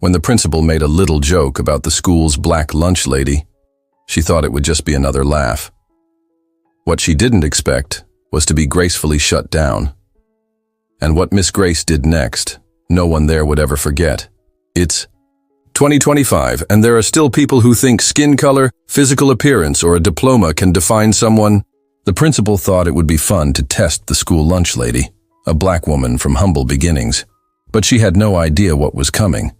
When the principal made a little joke about the school's black lunch lady, she thought it would just be another laugh. What she didn't expect was to be gracefully shut down. And what Miss Grace did next, no one there would ever forget. It's 2025, and there are still people who think skin color, physical appearance, or a diploma can define someone. The principal thought it would be fun to test the school lunch lady, a black woman from humble beginnings. But she had no idea what was coming.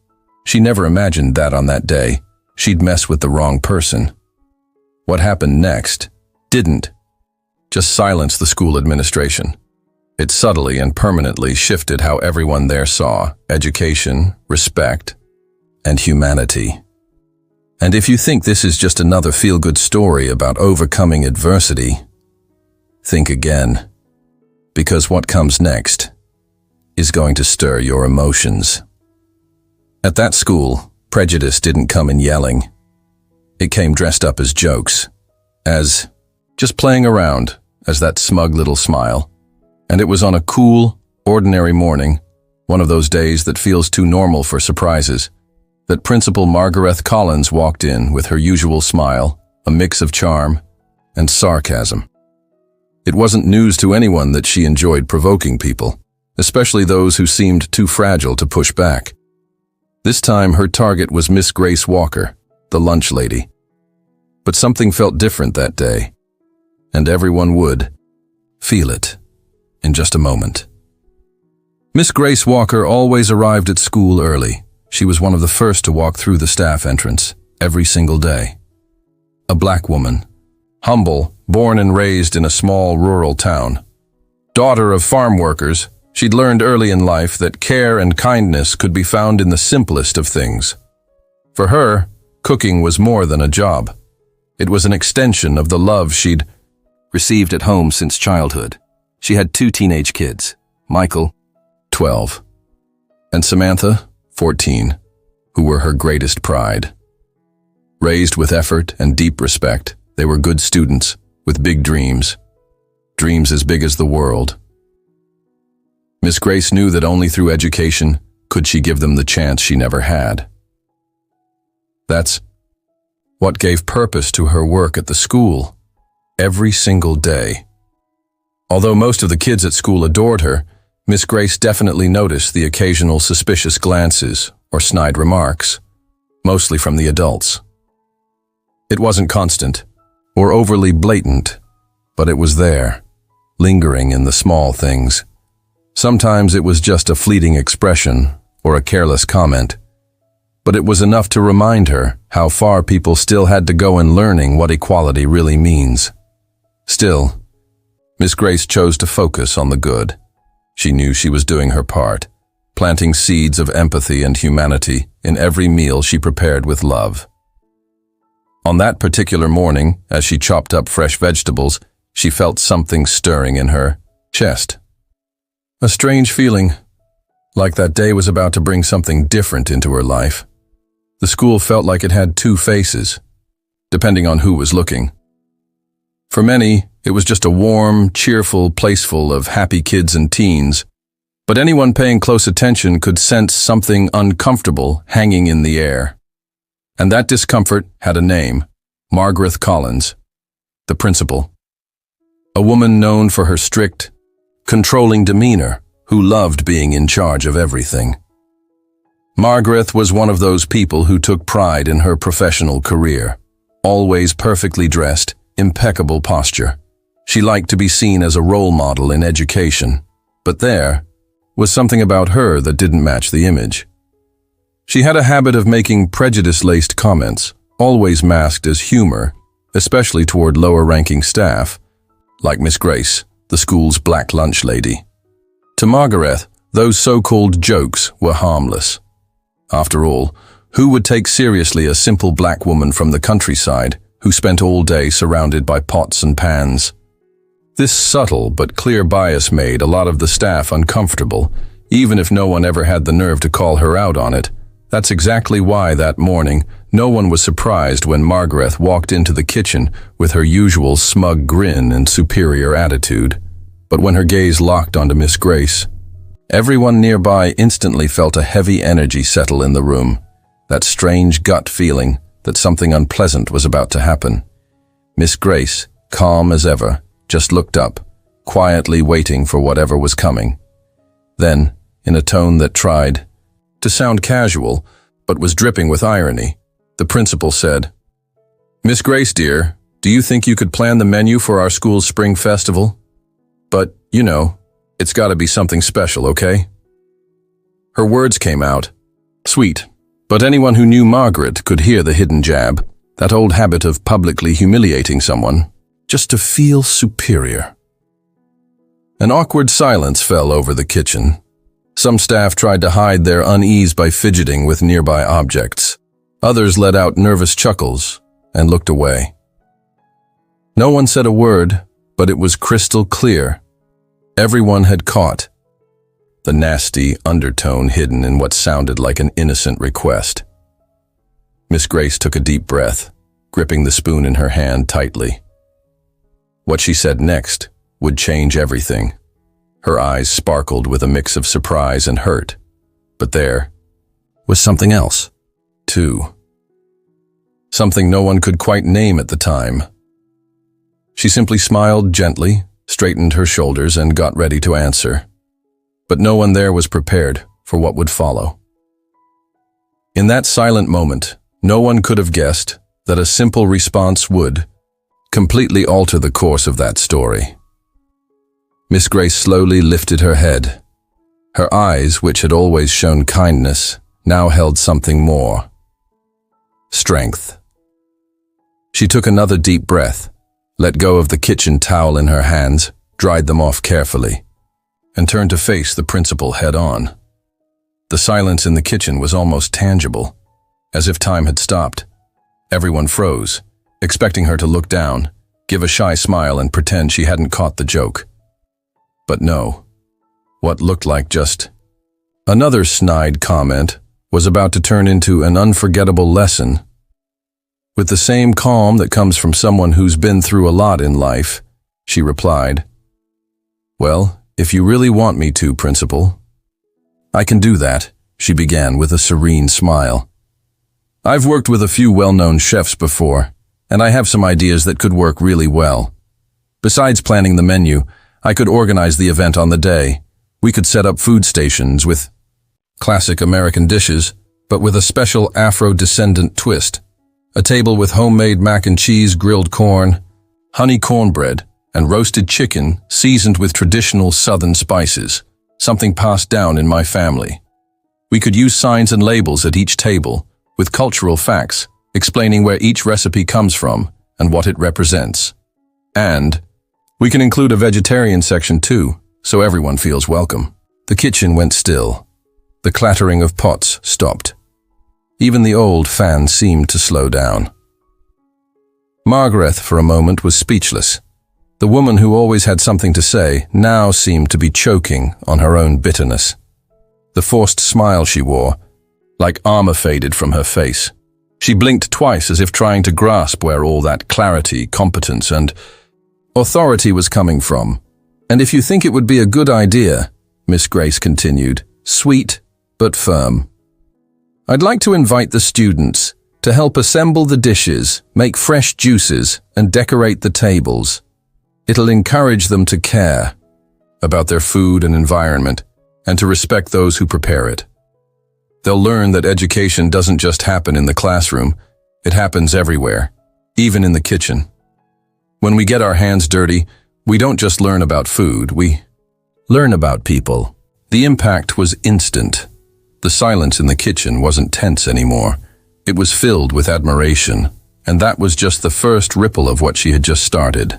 She never imagined that on that day, she'd mess with the wrong person. What happened next didn't just silence the school administration. It subtly and permanently shifted how everyone there saw education, respect, and humanity. And if you think this is just another feel-good story about overcoming adversity, think again, because what comes next is going to stir your emotions. At that school, prejudice didn't come in yelling. It came dressed up as jokes, as just playing around, as that smug little smile. And it was on a cool, ordinary morning, one of those days that feels too normal for surprises, that Principal Margaret Collins walked in with her usual smile, a mix of charm and sarcasm. It wasn't news to anyone that she enjoyed provoking people, especially those who seemed too fragile to push back. This time her target was Miss Grace Walker, the lunch lady. But something felt different that day, and everyone would feel it in just a moment. Miss Grace Walker always arrived at school early. She was one of the first to walk through the staff entrance every single day. A black woman, humble, born and raised in a small rural town. Daughter of farm workers, she'd learned early in life that care and kindness could be found in the simplest of things. For her, cooking was more than a job. It was an extension of the love she'd received at home since childhood. She had 2 teenage kids, Michael, 12, and Samantha, 14, who were her greatest pride. Raised with effort and deep respect, they were good students with big dreams, dreams as big as the world. Miss Grace knew that only through education could she give them the chance she never had. That's what gave purpose to her work at the school, every single day. Although most of the kids at school adored her, Miss Grace definitely noticed the occasional suspicious glances or snide remarks, mostly from the adults. It wasn't constant or overly blatant, but it was there, lingering in the small things. Sometimes it was just a fleeting expression or a careless comment, but it was enough to remind her how far people still had to go in learning what equality really means. Still, Miss Grace chose to focus on the good. She knew she was doing her part, planting seeds of empathy and humanity in every meal she prepared with love. On that particular morning, as she chopped up fresh vegetables, she felt something stirring in her chest. A strange feeling, like that day was about to bring something different into her life. The school felt like it had 2 faces, depending on who was looking. For many, it was just a warm, cheerful place full of happy kids and teens, but anyone paying close attention could sense something uncomfortable hanging in the air. And that discomfort had a name, Margaret Collins, the principal. A woman known for her strict, controlling demeanor, who loved being in charge of everything. Margaret was one of those people who took pride in her professional career, always perfectly dressed, impeccable posture. She liked to be seen as a role model in education, but there was something about her that didn't match the image. She had a habit of making prejudice-laced comments, always masked as humor, especially toward lower-ranking staff, like Miss Grace, the school's black lunch lady. To Margaret, those so-called jokes were harmless. After all, who would take seriously a simple black woman from the countryside who spent all day surrounded by pots and pans? This subtle but clear bias made a lot of the staff uncomfortable, even if no one ever had the nerve to call her out on it. That's exactly why that morning no one was surprised when Margaret walked into the kitchen with her usual smug grin and superior attitude. But when her gaze locked onto Miss Grace, everyone nearby instantly felt a heavy energy settle in the room. that strange gut feeling that something unpleasant was about to happen. Miss Grace, calm as ever, just looked up, quietly waiting for whatever was coming. Then, in a tone that tried to sound casual, but was dripping with irony, the principal said, "Miss Grace, dear, do you think you could plan the menu for our school's spring festival? But, you know, it's got to be something special, okay?" Her words came out, sweet, but anyone who knew Margaret could hear the hidden jab, that old habit of publicly humiliating someone, just to feel superior. An awkward silence fell over the kitchen. Some staff tried to hide their unease by fidgeting with nearby objects. Others let out nervous chuckles and looked away. No one said a word, but it was crystal clear. Everyone had caught the nasty undertone hidden in what sounded like an innocent request. Miss Grace took a deep breath, gripping the spoon in her hand tightly. What she said next would change everything. Her eyes sparkled with a mix of surprise and hurt. But there was something else, too. Something no one could quite name at the time. She simply smiled gently, straightened her shoulders, and got ready to answer. But no one there was prepared for what would follow. In that silent moment, no one could have guessed that a simple response would completely alter the course of that story. Miss Grace slowly lifted her head. Her eyes, which had always shown kindness, now held something more. Strength. She took another deep breath, let go of the kitchen towel in her hands, dried them off carefully, and turned to face the principal head-on. The silence in the kitchen was almost tangible, as if time had stopped. Everyone froze, expecting her to look down, give a shy smile, and pretend she hadn't caught the joke. But no. What looked like just another snide comment was about to turn into an unforgettable lesson. With the same calm that comes from someone who's been through a lot in life, she replied, "Well, if you really want me to, Principal, I can do that," she began with a serene smile. "I've worked with a few well-known chefs before, and I have some ideas that could work really well. Besides planning the menu, I could organize the event on the day. We could set up food stations with classic American dishes, but with a special Afro-descendant twist. A table with homemade mac and cheese, grilled corn, honey cornbread, and roasted chicken seasoned with traditional Southern spices, something passed down in my family. We could use signs and labels at each table with cultural facts explaining where each recipe comes from and what it represents. And we can include a vegetarian section too, so everyone feels welcome." The kitchen went still. The clattering of pots stopped. Even the old fan seemed to slow down. Margaret, for a moment, was speechless. The woman who always had something to say now seemed to be choking on her own bitterness. The forced smile she wore, like armor, faded from her face. She blinked twice as if trying to grasp where all that clarity, competence, and authority was coming from. "And if you think it would be a good idea," Miss Grace continued, sweet but firm, "I'd like to invite the students to help assemble the dishes, make fresh juices, and decorate the tables. It'll encourage them to care about their food and environment, and to respect those who prepare it. They'll learn that education doesn't just happen in the classroom, it happens everywhere, even in the kitchen. When we get our hands dirty, we don't just learn about food, we learn about people." The impact was instant. The silence in the kitchen wasn't tense anymore. It was filled with admiration, and that was just the first ripple of what she had just started.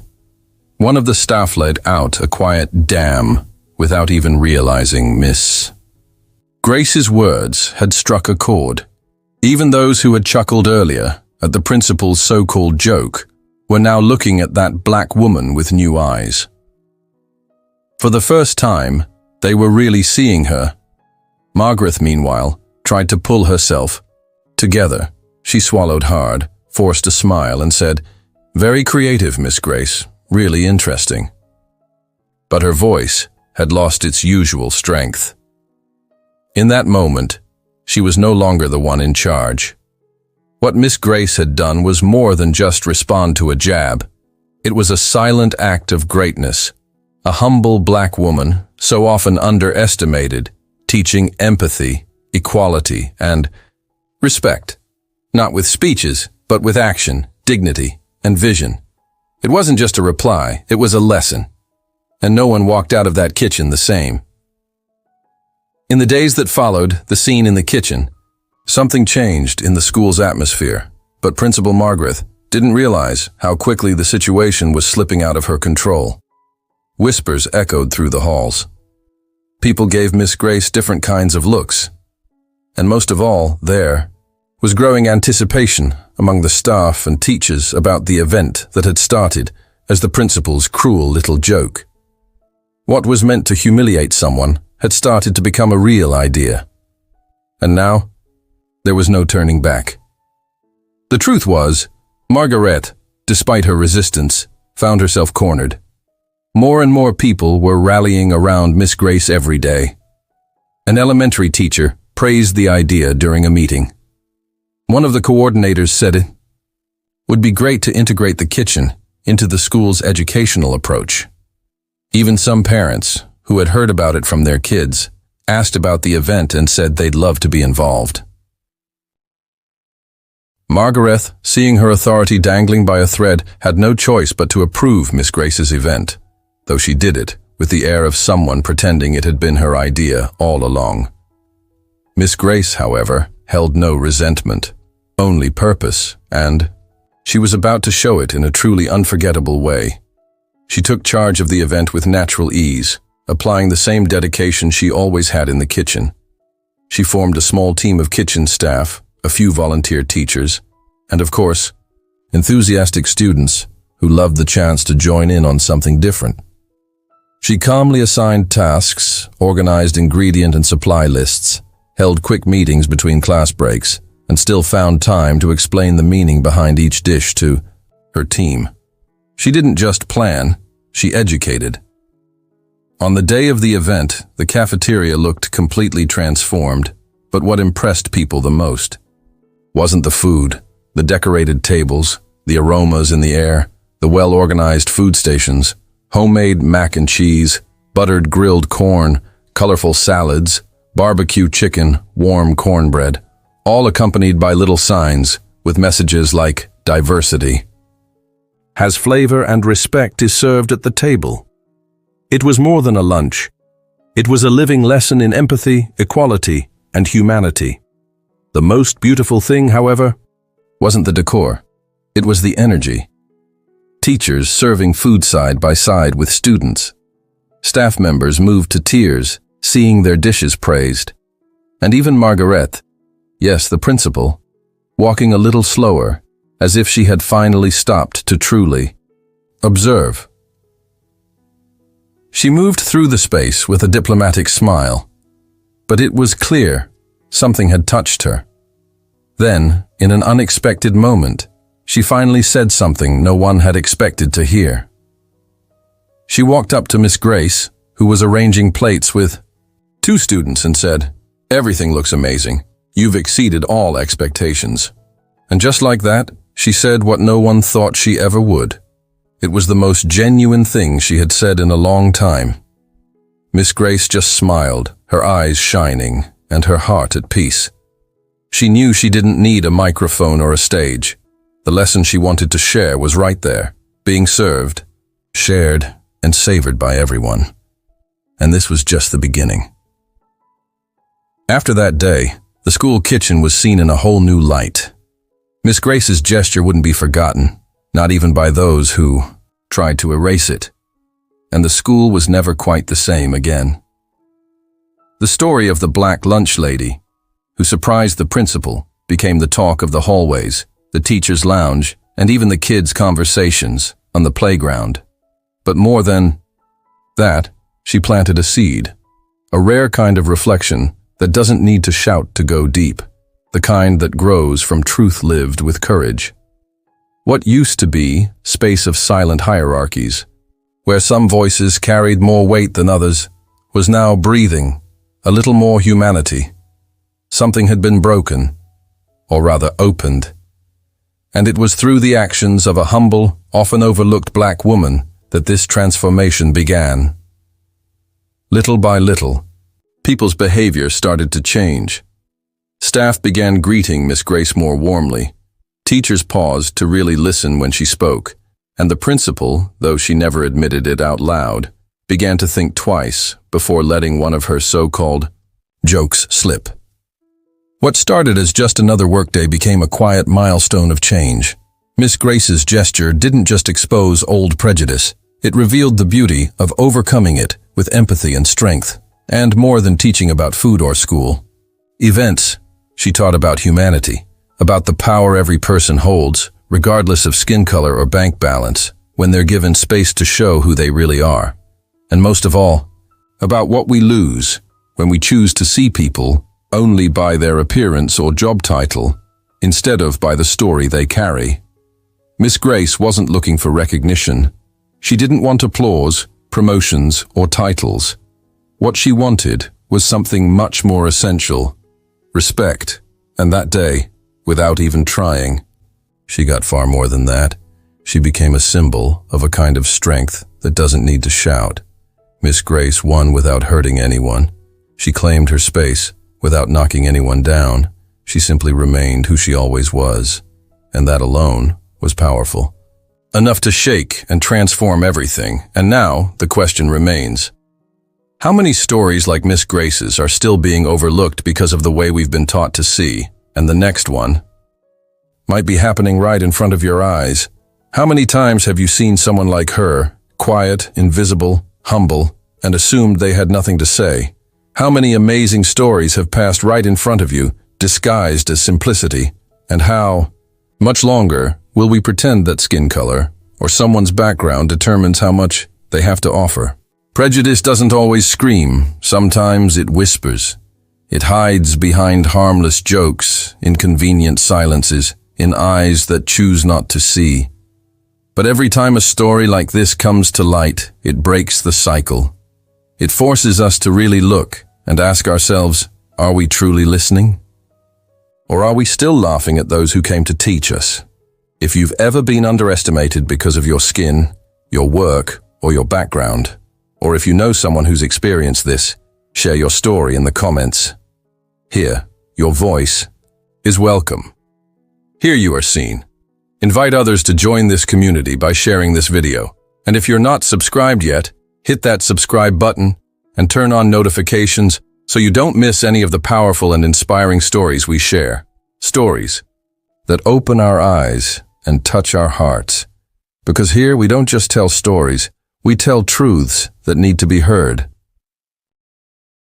One of the staff let out a quiet "damn" without even realizing Miss Grace's words had struck a chord. Even those who had chuckled earlier at the principal's so-called joke were now looking at that black woman with new eyes. For the first time, they were really seeing her. Margaret, meanwhile, tried to pull herself together. She swallowed hard, forced a smile, and said, "Very creative, Miss Grace, really interesting." But her voice had lost its usual strength. In that moment, she was no longer the one in charge. What Miss Grace had done was more than just respond to a jab. It was a silent act of greatness. A humble black woman, so often underestimated, teaching empathy, equality, and respect. Not with speeches, but with action, dignity, and vision. It wasn't just a reply, it was a lesson. And no one walked out of that kitchen the same. In the days that followed the scene in the kitchen, something changed in the school's atmosphere, but Principal Margaret didn't realize how quickly the situation was slipping out of her control. Whispers echoed through the halls. People gave Miss Grace different kinds of looks. And most of all, there was growing anticipation among the staff and teachers about the event that had started as the principal's cruel little joke. What was meant to humiliate someone had started to become a real idea. And now, there was no turning back. The truth was, Margaret, despite her resistance, found herself cornered. More and more people were rallying around Miss Grace every day. An elementary teacher praised the idea during a meeting. One of the coordinators said it would be great to integrate the kitchen into the school's educational approach. Even some parents, who had heard about it from their kids, asked about the event and said they'd love to be involved. Margaret, seeing her authority dangling by a thread, had no choice but to approve Miss Grace's event, though she did it with the air of someone pretending it had been her idea all along. Miss Grace, however, held no resentment, only purpose, and she was about to show it in a truly unforgettable way. She took charge of the event with natural ease, applying the same dedication she always had in the kitchen. She formed a small team of kitchen staff, a few volunteer teachers, and of course, enthusiastic students who loved the chance to join in on something different. She calmly assigned tasks, organized ingredient and supply lists, held quick meetings between class breaks, and still found time to explain the meaning behind each dish to her team. She didn't just plan, she educated. On the day of the event, the cafeteria looked completely transformed, but what impressed people the most wasn't the food, the decorated tables, the aromas in the air, the well-organized food stations, homemade mac and cheese, buttered grilled corn, colorful salads, barbecue chicken, warm cornbread, all accompanied by little signs with messages like diversity. Has flavor and respect is served at the table. It was more than a lunch. It was a living lesson in empathy, equality, and humanity. The most beautiful thing, however, wasn't the decor. It was the energy. Teachers serving food side by side with students. Staff members moved to tears, seeing their dishes praised. And even Margaret, yes, the principal, walking a little slower, as if she had finally stopped to truly observe. She moved through the space with a diplomatic smile, but it was clear something had touched her. Then, in an unexpected moment, she finally said something no one had expected to hear. She walked up to Miss Grace, who was arranging plates with 2 students, and said, "Everything looks amazing. You've exceeded all expectations." And just like that, she said what no one thought she ever would. It was the most genuine thing she had said in a long time. Miss Grace just smiled, her eyes shining, and her heart at peace. She knew she didn't need a microphone or a stage. The lesson she wanted to share was right there, being served, shared, and savored by everyone. And this was just the beginning. After that day, the school kitchen was seen in a whole new light. Miss Grace's gesture wouldn't be forgotten, not even by those who tried to erase it. And the school was never quite the same again. The story of the black lunch lady, who surprised the principal, became the talk of the hallways, the teacher's lounge, and even the kids' conversations on the playground. But more than that, she planted a seed, a rare kind of reflection that doesn't need to shout to go deep, the kind that grows from truth lived with courage. What used to be space of silent hierarchies, where some voices carried more weight than others, was now breathing a little more humanity. Something had been broken, or rather opened. And it was through the actions of a humble, often overlooked black woman that this transformation began. Little by little, people's behavior started to change. Staff began greeting Miss Grace more warmly. Teachers paused to really listen when she spoke, and the principal, though she never admitted it out loud, began to think twice before letting one of her so-called jokes slip. What started as just another workday became a quiet milestone of change. Miss Grace's gesture didn't just expose old prejudice, it revealed the beauty of overcoming it with empathy and strength. And more than teaching about food or school. Events, she taught about humanity, about the power every person holds, regardless of skin color or bank balance, when they're given space to show who they really are. And most of all, about what we lose when we choose to see people only by their appearance or job title, instead of by the story they carry. Miss Grace wasn't looking for recognition. She didn't want applause, promotions, or titles. What she wanted was something much more essential: respect. And that day, without even trying, she got far more than that. She became a symbol of a kind of strength that doesn't need to shout. Miss Grace won without hurting anyone. She claimed her space without knocking anyone down. She simply remained who she always was, and that alone was powerful. Enough to shake and transform everything. And now the question remains: how many stories like Miss Grace's are still being overlooked because of the way we've been taught to see? And the next one might be happening right in front of your eyes. How many times have you seen someone like her, quiet, invisible, humble, and assumed they had nothing to say? How many amazing stories have passed right in front of you, disguised as simplicity? And how much longer will we pretend that skin color or someone's background determines how much they have to offer? Prejudice doesn't always scream. Sometimes it whispers. It hides behind harmless jokes, inconvenient silences, in eyes that choose not to see. But every time a story like this comes to light, it breaks the cycle. It forces us to really look and ask ourselves, are we truly listening? Or are we still laughing at those who came to teach us? If you've ever been underestimated because of your skin, your work, or your background, or if you know someone who's experienced this, share your story in the comments. Here, your voice is welcome. Here you are seen. Invite others to join this community by sharing this video. And if you're not subscribed yet, hit that subscribe button and turn on notifications so you don't miss any of the powerful and inspiring stories we share. Stories that open our eyes and touch our hearts. Because here we don't just tell stories, we tell truths that need to be heard.